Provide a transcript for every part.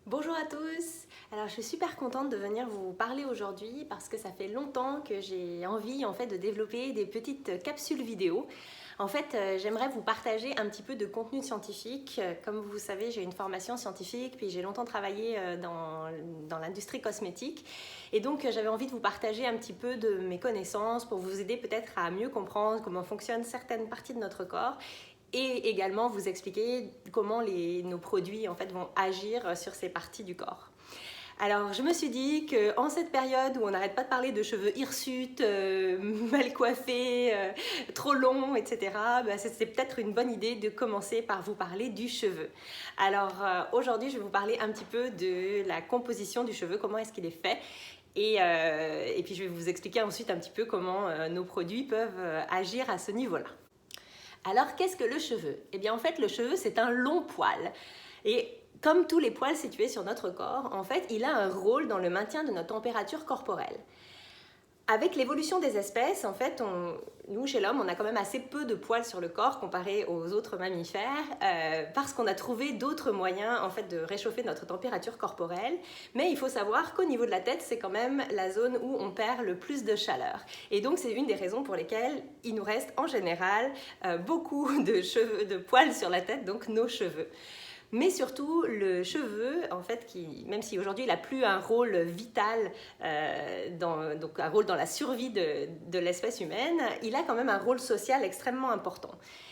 Bonjour à tous. Alors je suis super contente de venir vous parler aujourd'hui parce que ça fait longtemps que j'ai envie de développer des petites capsules vidéo. J'aimerais vous partager un petit peu de contenu scientifique. Comme vous savez, j'ai une formation scientifique, puis j'ai longtemps travaillé dans l'industrie cosmétique. Et donc, j'avais envie de vous partager un petit peu de mes connaissances pour vous aider peut-être à mieux comprendre comment fonctionnent certaines parties de notre corps et également vous expliquer comment nos produits vont agir sur ces parties du corps. Alors, je me suis dit qu'en cette période où on n'arrête pas de parler de cheveux hirsutes, mal coiffés, trop longs, etc., c'était peut-être une bonne idée de commencer par vous parler du cheveu. Alors, aujourd'hui, je vais vous parler un petit peu de la composition du cheveu, comment est-ce qu'il est fait. Et puis, je vais vous expliquer ensuite un petit peu comment nos produits peuvent agir à ce niveau-là. Alors, qu'est-ce que le cheveu? Eh bien, en fait, le cheveu, c'est un long poil. Et comme tous les poils situés sur notre corps, en fait, il a un rôle dans le maintien de notre température corporelle. Avec l'évolution des espèces, en fait, nous, chez l'homme, on a quand même assez peu de poils sur le corps comparé aux autres mammifères parce qu'on a trouvé d'autres moyens de réchauffer notre température corporelle. Mais il faut savoir qu'au niveau de la tête, c'est quand même la zone où on perd le plus de chaleur. Et donc, c'est une des raisons pour lesquelles il nous reste en général beaucoup de poils sur la tête, donc nos cheveux. Mais surtout, le cheveu, même si aujourd'hui il n'a plus un rôle vital, donc un rôle dans la survie de l'espèce humaine, il a quand même un rôle social extrêmement important.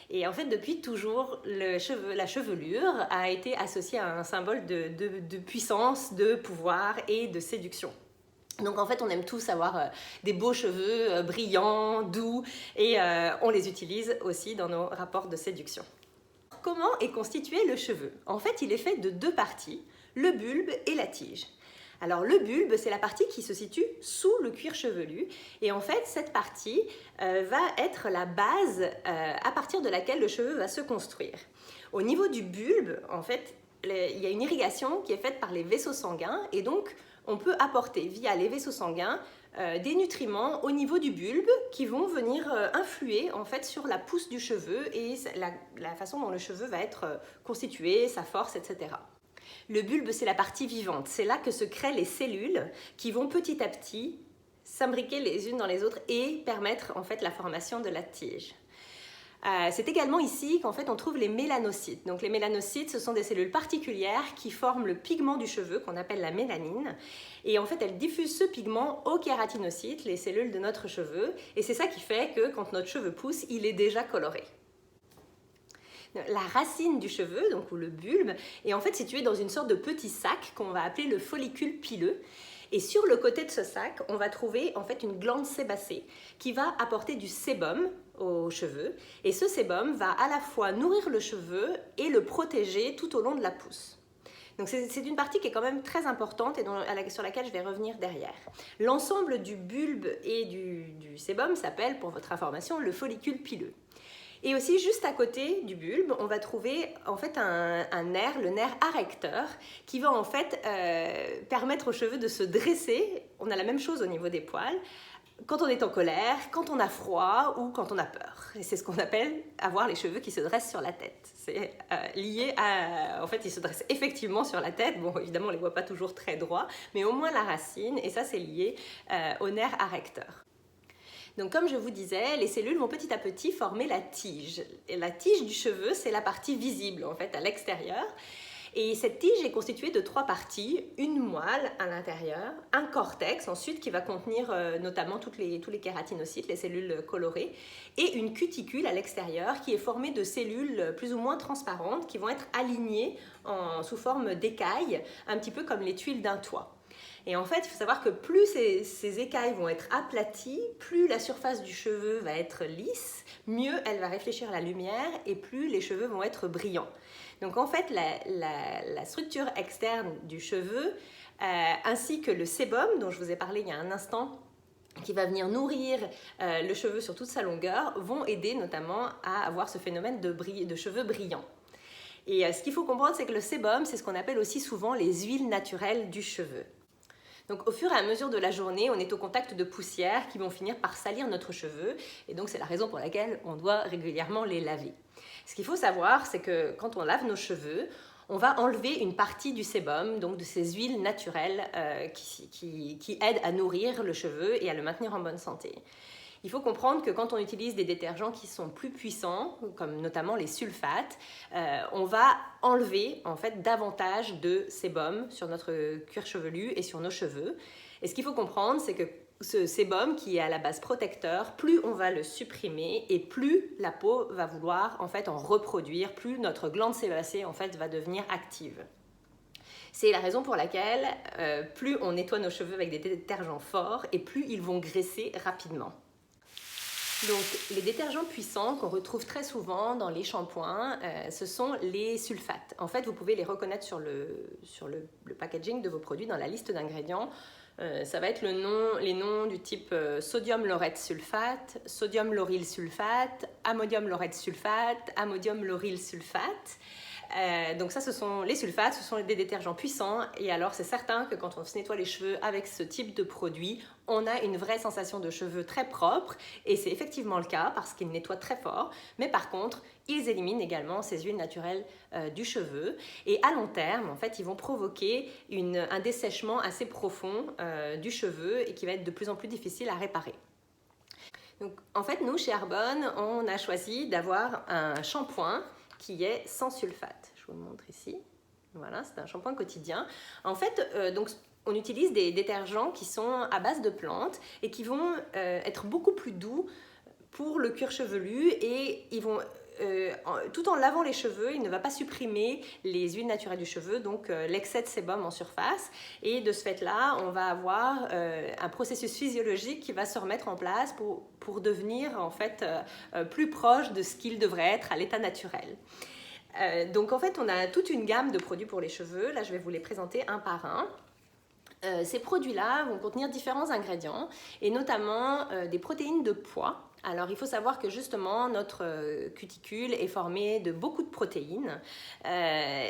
Et en fait, depuis toujours, la chevelure a été associée à un symbole de puissance, de pouvoir et de séduction. Donc en fait, on aime tous avoir des beaux cheveux brillants, doux, et on les utilise aussi dans nos rapports de séduction. Comment est constitué le cheveu? En fait, il est fait de deux parties, le bulbe et la tige. Alors le bulbe, c'est la partie qui se situe sous le cuir chevelu et en fait, cette partie va être la base à partir de laquelle le cheveu va se construire. Au niveau du bulbe, en fait, il y a une irrigation qui est faite par les vaisseaux sanguins et donc on peut apporter via les vaisseaux sanguins des nutriments au niveau du bulbe qui vont venir influer en fait sur la pousse du cheveu et la façon dont le cheveu va être constitué, sa force, etc. Le bulbe, c'est la partie vivante. C'est là que se créent les cellules qui vont petit à petit s'imbriquer les unes dans les autres et permettre en fait la formation de la tige. C'est également ici qu'en fait on trouve les mélanocytes. Donc les mélanocytes, ce sont des cellules particulières qui forment le pigment du cheveu qu'on appelle la mélanine. Et en fait, elles diffusent ce pigment aux kératinocytes, les cellules de notre cheveu. Et c'est ça qui fait que quand notre cheveu pousse, il est déjà coloré. La racine du cheveu, donc ou le bulbe, est en fait située dans une sorte de petit sac qu'on va appeler le follicule pileux. Et sur le côté de ce sac, on va trouver en fait une glande sébacée qui va apporter du sébum aux cheveux. Et ce sébum va à la fois nourrir le cheveu et le protéger tout au long de la pousse. Donc c'est une partie qui est quand même très importante et sur laquelle je vais revenir derrière. L'ensemble du bulbe et du sébum s'appelle, pour votre information, le follicule pileux. Et aussi, juste à côté du bulbe, on va trouver en fait un nerf, le nerf arrecteur, qui va en fait permettre aux cheveux de se dresser. On a la même chose au niveau des poils, quand on est en colère, quand on a froid ou quand on a peur. Et c'est ce qu'on appelle avoir les cheveux qui se dressent sur la tête. C'est lié à... En fait, ils se dressent effectivement sur la tête. Bon, évidemment, on ne les voit pas toujours très droits, mais au moins la racine, et ça, c'est lié au nerf arrecteur. Donc comme je vous disais, les cellules vont petit à petit former la tige. Et la tige du cheveu, c'est la partie visible en fait à l'extérieur. Et cette tige est constituée de trois parties, une moelle à l'intérieur, un cortex ensuite qui va contenir notamment tous les kératinocytes, les cellules colorées, et une cuticule à l'extérieur qui est formée de cellules plus ou moins transparentes qui vont être alignées sous forme d'écailles, un petit peu comme les tuiles d'un toit. Et en fait, il faut savoir que plus ces écailles vont être aplaties, plus la surface du cheveu va être lisse, mieux elle va réfléchir la lumière et plus les cheveux vont être brillants. Donc en fait, la structure externe du cheveu, ainsi que le sébum dont je vous ai parlé il y a un instant, qui va venir nourrir le cheveu sur toute sa longueur, vont aider notamment à avoir ce phénomène de cheveux brillants. Et ce qu'il faut comprendre, c'est que le sébum, c'est ce qu'on appelle aussi souvent les huiles naturelles du cheveu. Donc au fur et à mesure de la journée, on est au contact de poussières qui vont finir par salir notre cheveu et donc c'est la raison pour laquelle on doit régulièrement les laver. Ce qu'il faut savoir, c'est que quand on lave nos cheveux, on va enlever une partie du sébum, donc de ces huiles naturelles qui aident à nourrir le cheveu et à le maintenir en bonne santé. Il faut comprendre que quand on utilise des détergents qui sont plus puissants, comme notamment les sulfates, on va enlever en fait davantage de sébum sur notre cuir chevelu et sur nos cheveux. Et ce qu'il faut comprendre, c'est que ce sébum qui est à la base protecteur, plus on va le supprimer et plus la peau va vouloir en fait en reproduire, plus notre glande sébacée en fait va devenir active. C'est la raison pour laquelle plus on nettoie nos cheveux avec des détergents forts et plus ils vont graisser rapidement. Donc, les détergents puissants qu'on retrouve très souvent dans les shampoings, ce sont les sulfates. En fait, vous pouvez les reconnaître sur le packaging de vos produits, dans la liste d'ingrédients. Ça va être les noms du type sodium laureth sulfate, sodium lauryl sulfate, ammonium laureth sulfate, ammonium lauryl sulfate. Donc ça, ce sont les sulfates, ce sont des détergents puissants et alors c'est certain que quand on se nettoie les cheveux avec ce type de produit, on a une vraie sensation de cheveux très propres et c'est effectivement le cas parce qu'ils nettoient très fort, mais par contre, ils éliminent également ces huiles naturelles du cheveu et à long terme, en fait, ils vont provoquer un dessèchement assez profond du cheveu et qui va être de plus en plus difficile à réparer. Donc, en fait, nous, chez Arbonne, on a choisi d'avoir un shampoing qui est sans sulfate. Je vous le montre ici. Voilà, c'est un shampoing quotidien. En fait, donc, on utilise des détergents qui sont à base de plantes et qui vont être beaucoup plus doux pour le cuir chevelu et ils vont tout en lavant les cheveux, il ne va pas supprimer les huiles naturelles du cheveu, donc l'excès de sébum en surface. Et de ce fait-là, on va avoir un processus physiologique qui va se remettre en place pour devenir en fait plus proche de ce qu'il devrait être à l'état naturel. Donc en fait, on a toute une gamme de produits pour les cheveux. Là, je vais vous les présenter un par un. Ces produits-là vont contenir différents ingrédients et notamment des protéines de pois. Alors, il faut savoir que justement, notre cuticule est formée de beaucoup de protéines.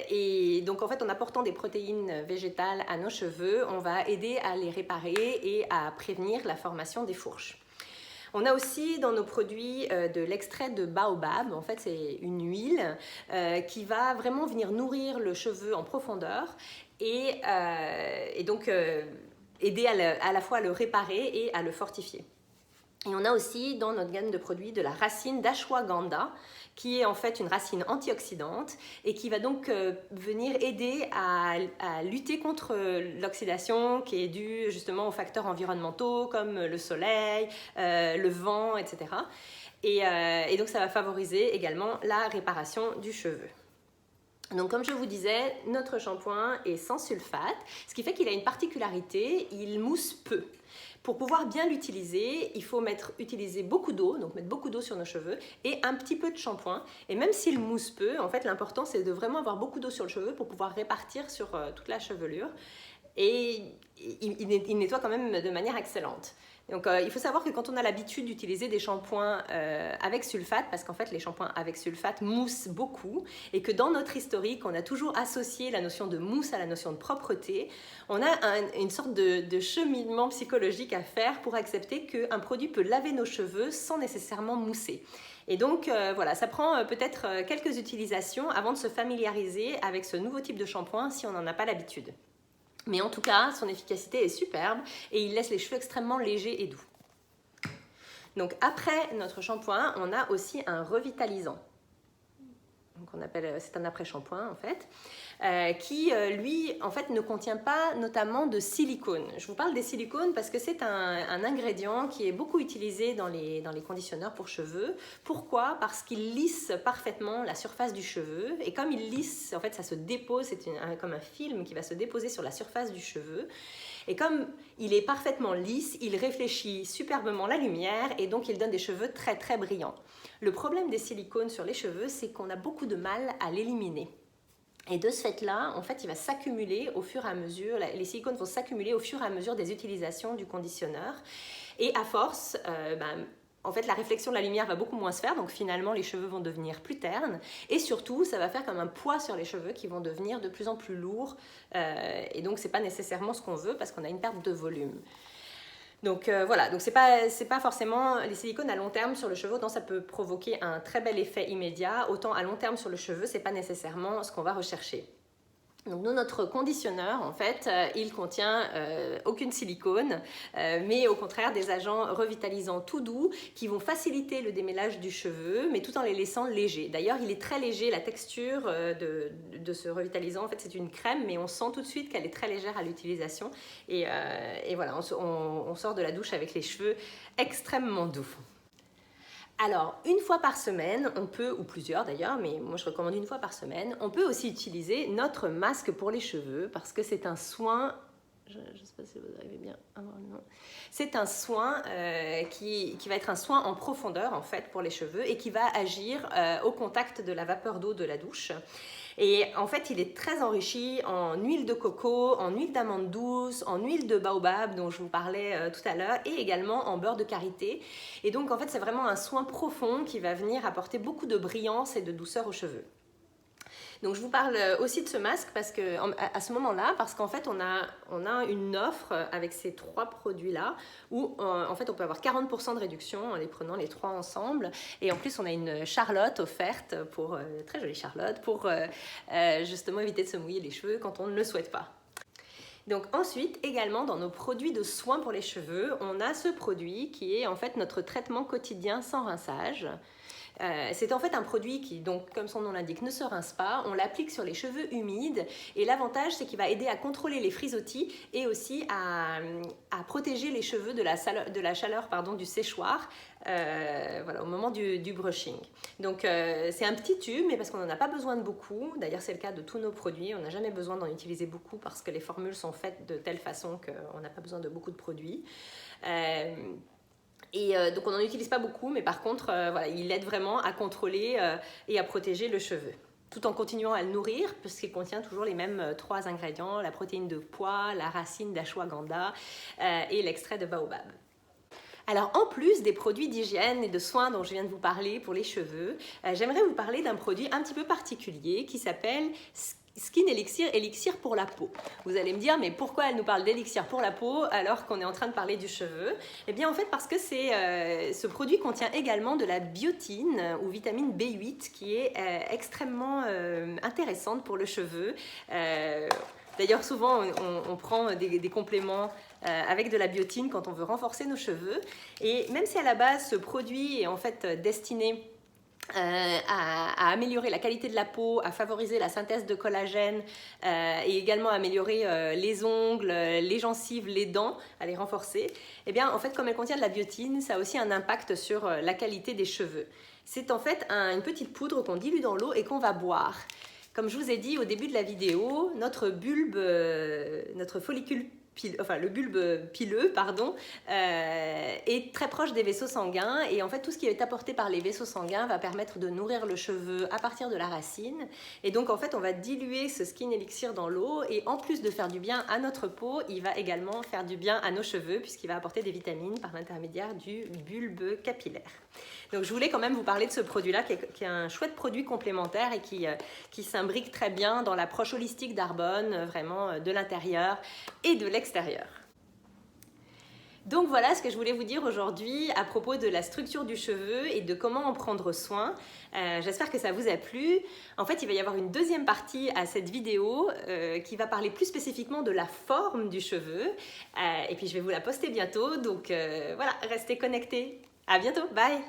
Et donc, en fait, en apportant des protéines végétales à nos cheveux, on va aider à les réparer et à prévenir la formation des fourches. On a aussi dans nos produits de l'extrait de baobab. En fait, c'est une huile qui va vraiment venir nourrir le cheveu en profondeur et donc aider à la fois à le réparer et à le fortifier. Et on a aussi dans notre gamme de produits de la racine d'ashwagandha, qui est en fait une racine antioxydante et qui va donc venir aider à lutter contre l'oxydation qui est due justement aux facteurs environnementaux comme le soleil, le vent, etc. Et donc ça va favoriser également la réparation du cheveu. Donc comme je vous disais, notre shampoing est sans sulfate, ce qui fait qu'il a une particularité, il mousse peu. Pour pouvoir bien l'utiliser, il faut utiliser beaucoup d'eau, donc mettre beaucoup d'eau sur nos cheveux et un petit peu de shampoing. Et même s'il mousse peu, en fait l'important c'est de vraiment avoir beaucoup d'eau sur le cheveu pour pouvoir répartir sur toute la chevelure. Et il nettoie quand même de manière excellente. Donc il faut savoir que quand on a l'habitude d'utiliser des shampoings avec sulfate, parce qu'en fait les shampoings avec sulfate moussent beaucoup, et que dans notre historique on a toujours associé la notion de mousse à la notion de propreté, on a une sorte de cheminement psychologique à faire pour accepter qu'un produit peut laver nos cheveux sans nécessairement mousser. Et donc voilà, ça prend peut-être quelques utilisations avant de se familiariser avec ce nouveau type de shampoing si on n'en a pas l'habitude. Mais en tout cas, son efficacité est superbe et il laisse les cheveux extrêmement légers et doux. Donc après notre shampoing, on a aussi un revitalisant. Donc c'est un après-shampoing en fait, qui lui en fait ne contient pas notamment de silicone. Je vous parle des silicones parce que c'est un ingrédient qui est beaucoup utilisé dans les conditionneurs pour cheveux. Pourquoi ? Parce qu'il lisse parfaitement la surface du cheveu et comme il lisse, en fait ça se dépose, c'est comme un film qui va se déposer sur la surface du cheveu. Et comme il est parfaitement lisse, il réfléchit superbement la lumière et donc il donne des cheveux très très brillants. Le problème des silicones sur les cheveux, c'est qu'on a beaucoup de mal à l'éliminer. Et de ce fait-là, en fait, il va s'accumuler au fur et à mesure, les silicones vont s'accumuler au fur et à mesure des utilisations du conditionneur. Et à force, en fait, la réflexion de la lumière va beaucoup moins se faire, donc finalement, les cheveux vont devenir plus ternes. Et surtout, ça va faire comme un poids sur les cheveux qui vont devenir de plus en plus lourds. Et donc, ce n'est pas nécessairement ce qu'on veut parce qu'on a une perte de volume. Donc voilà, donc c'est pas forcément les silicones à long terme sur le cheveu, autant ça peut provoquer un très bel effet immédiat, autant à long terme sur le cheveu, c'est pas nécessairement ce qu'on va rechercher. Donc nous, notre conditionneur, en fait, il contient aucune silicone, mais au contraire des agents revitalisants tout doux qui vont faciliter le démêlage du cheveu, mais tout en les laissant légers. D'ailleurs, il est très léger, la texture de ce revitalisant, en fait, c'est une crème, mais on sent tout de suite qu'elle est très légère à l'utilisation. Et voilà, on sort de la douche avec les cheveux extrêmement doux. Alors, une fois par semaine, on peut, ou plusieurs d'ailleurs, mais moi je recommande une fois par semaine, on peut aussi utiliser notre masque pour les cheveux parce que c'est un soin, je ne sais pas si vous arrivez bien à voir le nom, c'est un soin qui va être un soin en profondeur en fait pour les cheveux et qui va agir au contact de la vapeur d'eau de la douche. Et en fait, il est très enrichi en huile de coco, en huile d'amande douce, en huile de baobab dont je vous parlais tout à l'heure et également en beurre de karité. Et donc, en fait, c'est vraiment un soin profond qui va venir apporter beaucoup de brillance et de douceur aux cheveux. Donc je vous parle aussi de ce masque parce que, à ce moment-là, parce qu'en fait on a une offre avec ces 3 produits-là où en fait on peut avoir 40% de réduction en les prenant les 3 ensemble. Et en plus on a une Charlotte offerte, très jolie Charlotte, pour justement éviter de se mouiller les cheveux quand on ne le souhaite pas. Donc ensuite, également dans nos produits de soins pour les cheveux, on a ce produit qui est en fait notre traitement quotidien sans rinçage. C'est en fait un produit qui, donc, comme son nom l'indique, ne se rince pas. On l'applique sur les cheveux humides et l'avantage, c'est qu'il va aider à contrôler les frisottis et aussi à protéger les cheveux de la chaleur du séchoir voilà, au moment du brushing. Donc c'est un petit tube, mais parce qu'on n'en a pas besoin de beaucoup. D'ailleurs, c'est le cas de tous nos produits. On n'a jamais besoin d'en utiliser beaucoup parce que les formules sont faites de telle façon qu'on n'a pas besoin de beaucoup de produits. Donc on n'en utilise pas beaucoup, mais par contre, voilà, il aide vraiment à contrôler et à protéger le cheveu, tout en continuant à le nourrir, puisqu'il contient toujours les mêmes 3 ingrédients, la protéine de pois, la racine d'ashwagandha et l'extrait de baobab. Alors en plus des produits d'hygiène et de soins dont je viens de vous parler pour les cheveux, j'aimerais vous parler d'un produit un petit peu particulier qui s'appelle Skin Elixir, élixir pour la peau. Vous allez me dire, mais pourquoi elle nous parle d'élixir pour la peau alors qu'on est en train de parler du cheveu? Eh bien en fait parce que ce produit contient également de la biotine ou vitamine B8 qui est extrêmement intéressante pour le cheveu. D'ailleurs souvent on prend des compléments avec de la biotine quand on veut renforcer nos cheveux. Et même si à la base ce produit est en fait destiné à améliorer la qualité de la peau, à favoriser la synthèse de collagène et également à améliorer les ongles, les gencives, les dents, à les renforcer, et bien en fait comme elle contient de la biotine, ça a aussi un impact sur la qualité des cheveux. C'est en fait une petite poudre qu'on dilue dans l'eau et qu'on va boire. Comme je vous ai dit au début de la vidéo, notre bulbe, notre follicule le bulbe pileux, est très proche des vaisseaux sanguins et en fait tout ce qui est apporté par les vaisseaux sanguins va permettre de nourrir le cheveu à partir de la racine et donc en fait on va diluer ce Skin Elixir dans l'eau et en plus de faire du bien à notre peau, il va également faire du bien à nos cheveux puisqu'il va apporter des vitamines par l'intermédiaire du bulbe capillaire. Donc je voulais quand même vous parler de ce produit-là qui est un chouette produit complémentaire et qui s'imbrique très bien dans l'approche holistique d'Arbonne, vraiment de l'intérieur et de l'extérieur. Donc voilà ce que je voulais vous dire aujourd'hui à propos de la structure du cheveu et de comment en prendre soin. J'espère que ça vous a plu. En fait, il va y avoir une deuxième partie à cette vidéo qui va parler plus spécifiquement de la forme du cheveu. Et puis je vais vous la poster bientôt. Donc voilà, restez connectés. À bientôt, bye!